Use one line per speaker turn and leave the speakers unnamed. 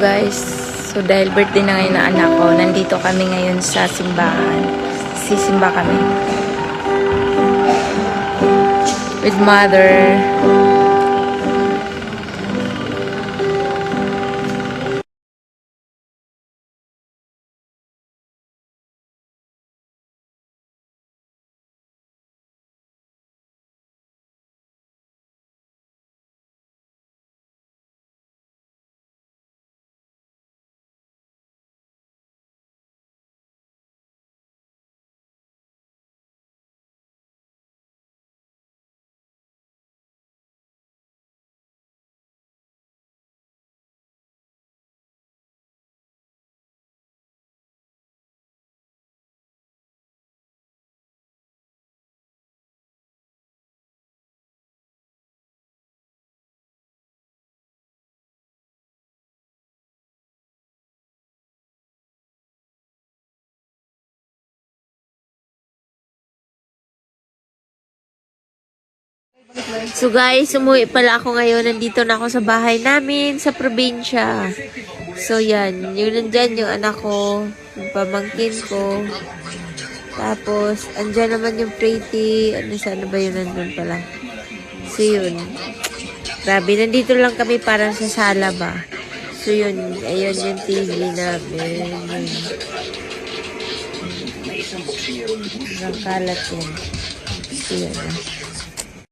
guys, so dahil birthday na ngayon na anak ko, nandito kami ngayon sa simbahan. Sisimba kami. With mother. So guys, umuwi pala ako ngayon. Nandito na ako sa bahay namin sa probinsya. So yan, yung nandyan yung anak ko, yung pamangkin ko. Tapos, andyan naman yung pretty. Ano ba yun nandun pala? So yun. Grabe, nandito lang kami parang sa sala ba. So yun, ayun yung TV namin. Ang kalat yun. So yun.